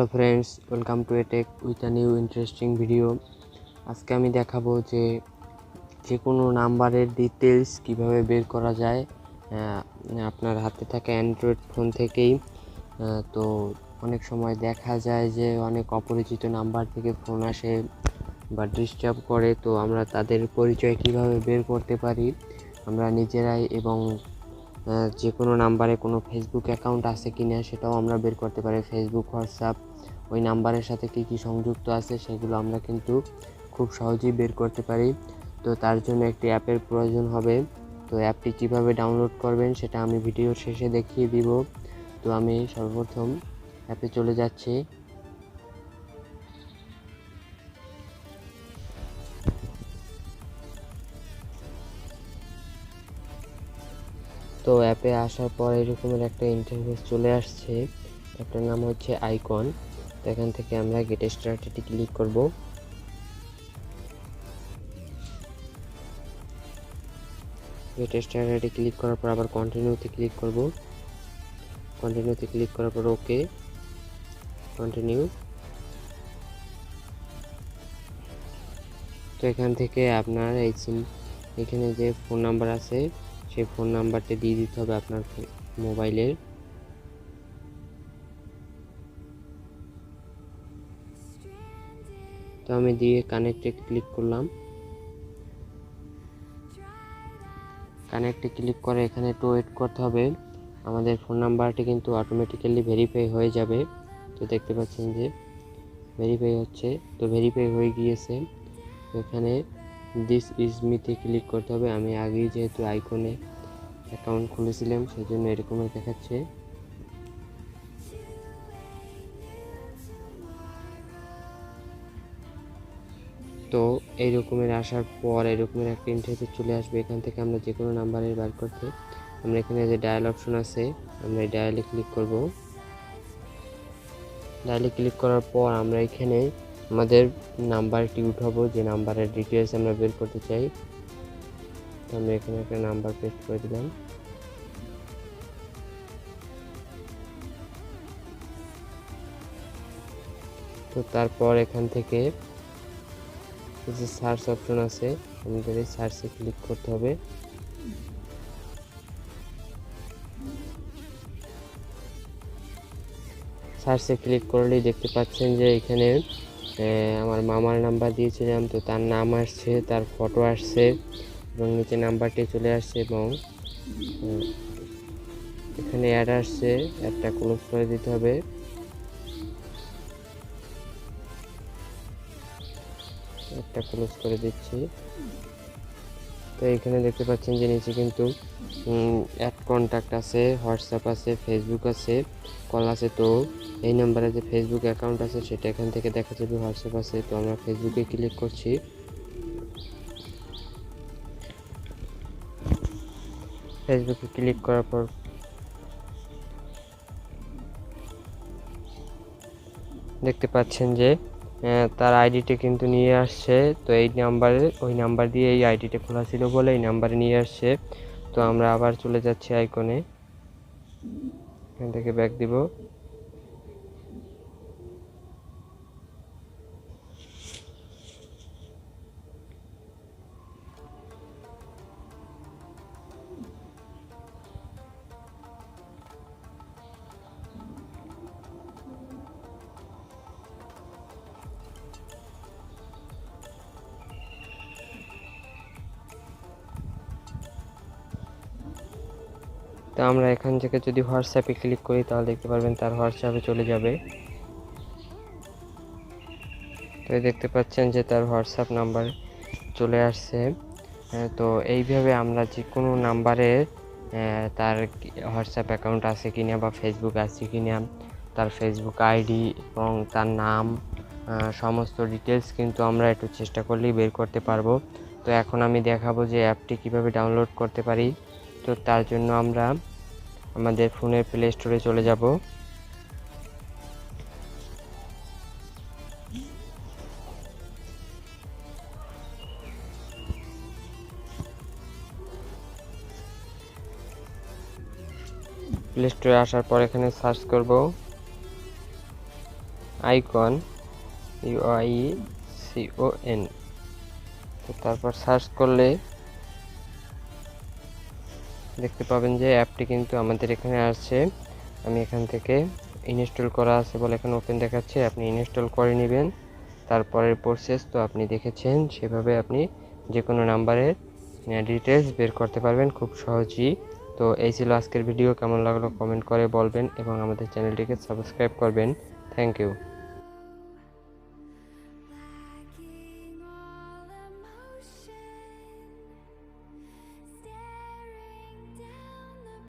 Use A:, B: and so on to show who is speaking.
A: Hello friends, welcome to a tech with a new interesting video. আজকে আমি দেখাবো যে কোনো নাম্বারের ডিটেলস কিভাবে বের করা যায় আপনার হাতে থাকা অ্যান্ড্রয়েড ফোন থেকেই। তো অনেক সময় দেখা যায় যে অনেক অপরিচিত নাম্বার থেকে ফোন আসে বা ডিস্টার্ব করে, তো আমরা তাদের পরিচয় কিভাবে বের করতে পারি আমরা নিজেরাই, এবং যে কোনো নাম্বারে কোনো ফেসবুক অ্যাকাউন্ট আছে কি না সেটাও আমরা বের করতে পারি। ফেসবুক, হোয়াটসঅ্যাপ ওই নাম্বারের সাথে কী কী সংযুক্ত আছে সেগুলো আমরা কিন্তু খুব সহজেই বের করতে পারি। তো তার জন্য একটি অ্যাপের প্রয়োজন হবে। তো অ্যাপটি কীভাবে ডাউনলোড করবেন সেটা আমি ভিডিওর শেষে দেখিয়ে দিব। তো আমি সর্বপ্রথম অ্যাপে চলে যাচ্ছি। তো অ্যাপে আসার পর এরকমের একটা ইন্টারফেস চলে আসছে। অ্যাপটার নাম হচ্ছে আইকন। তো এখান থেকে আমরা গেট স্টার্টেডে ক্লিক করব। গেট স্টার্টেডে ক্লিক করার পর আবার কন্টিনিউতে ক্লিক করব। কন্টিনিউতে ক্লিক করার পর ওকে, কন্টিনিউ। তো এখান থেকে আপনার এখানে যে ফোন নাম্বার আছে সেই ফোন নাম্বারটা দিয়ে দিতে হবে আপনার মোবাইলের। তো আমি দিয়ে কানেক্টে ক্লিক করলাম। কানেক্টে ক্লিক করে এখানে একটু ওয়েট করতে হবে। আমাদের ফোন নাম্বারটি কিন্তু অটোমেটিক্যালি ভেরিফাই হয়ে যাবে। তো দেখতে পাচ্ছেন যে ভেরিফাই হচ্ছে। তো ভেরিফাই হয়ে গিয়েছে। এখানে দিস ইজ মিতে ক্লিক করতে হবে। আমি আগেই যেহেতু আইকনে অ্যাকাউন্ট খুলেছিলাম সেই জন্য এরকমই দেখাচ্ছে। তো এই রকমের আসার পর এরকমের একটা ইন্টারফেস চলে আসবে। এখান থেকে আমরা যে কোনো নাম্বারের বার করতে আমরা এখানে যে ডায়াল অপশন আছে আমরা এই ডায়ালে ক্লিক করব। ডায়ালে ক্লিক করার পর আমরা এখানে আমাদের নাম্বারটি উঠাবো, যে নাম্বারের ডিটেলস আমরা বের করতে চাই। তো আমরা এখানে একটা নাম্বার পেস্ট করে দিলাম। তো তারপর এখান থেকে যে সার্চ অপশন আছে আমাদের এই সার্চে ক্লিক করতে হবে। সার্চে ক্লিক করলেই দেখতে পাচ্ছেন যে এখানে আমার মামার নাম্বার দিয়েছিলাম, তো তার নাম আসছে, তার ফটো আসছে এবং নিচে নাম্বারটি চলে আসছে এবং এখানে অ্যাড আসছে। অ্যাডটা ক্লোজ করে দিতে হবে। অ্যাডটা ক্লোজ করে দিচ্ছি। তো এখানে দেখতে পাচ্ছেন যে নিচে কিন্তু অ্যাড কন্ট্যাক্ট আছে, হোয়াটসঅ্যাপ আছে, ফেসবুক আছে, কল আছে। তো এই নাম্বারে যে ফেসবুক অ্যাকাউন্ট আছে সেটা এখান থেকে দেখা যাবে। হোয়াটসঅ্যাপ আছে, তো আমরা ফেসবুকে ক্লিক করছি। ফেসবুকে ক্লিক করার পর দেখতে পাচ্ছেন যে তার আইডিটা কিন্তু নিয়ে আসছে। তো এই নাম্বারে ওই নাম্বার দিয়ে এই আইডিটা খোলা ছিল বলে এই নাম্বারে নিয়ে আসছে। তো আমরা আবার চলে যাচ্ছি আইকনে, এখান থেকে ব্যাক দিব। তো আমরা এখান থেকে যদি হোয়াটসঅ্যাপে ক্লিক করি তাহলে দেখতে পারবেন তার হোয়াটসঅ্যাপে চলে যাবে। তো দেখতে পাচ্ছেন যে তার হোয়াটসঅ্যাপ নাম্বার চলে আসছে। তো এইভাবে আমরা যে কোনো নাম্বারে তার হোয়াটসঅ্যাপ অ্যাকাউন্ট আছে কিনা বা ফেসবুক আছে কিনা, তার ফেসবুক আইডি এবং তার নাম সমস্ত ডিটেলস কিন্তু আমরা একটু চেষ্টা করলেই বের করতে পারবো। তো এখন আমি দেখাবো যে অ্যাপটি কিভাবে ডাউনলোড করতে পারি। তো তার জন্য আমরা আমাদের ফোনের প্লে স্টোরে চলে যাব। প্লে স্টোরে আসার পর এখানে সার্চ করব আইকন UICON। তো তারপর সার্চ করলে দেখতে পাবেন যে অ্যাপটি কিন্তু আমাদের এখানে আসছে। আমি এখান থেকে ইনস্টল করা আছে বলে এখানে ওপেন দেখাচ্ছে, আপনি ইনস্টল করে নেবেন। তারপরের প্রসেস তো আপনি দেখেছেন, সেভাবে আপনি যে কোনো নাম্বারের ডিটেলস বের করতে পারবেন খুব সহজেই। তো এই ছিল আজকের ভিডিও। কেমন লাগলো কমেন্ট করে বলবেন এবং আমাদের চ্যানেলটিকে সাবস্ক্রাইব করবেন। Thank you.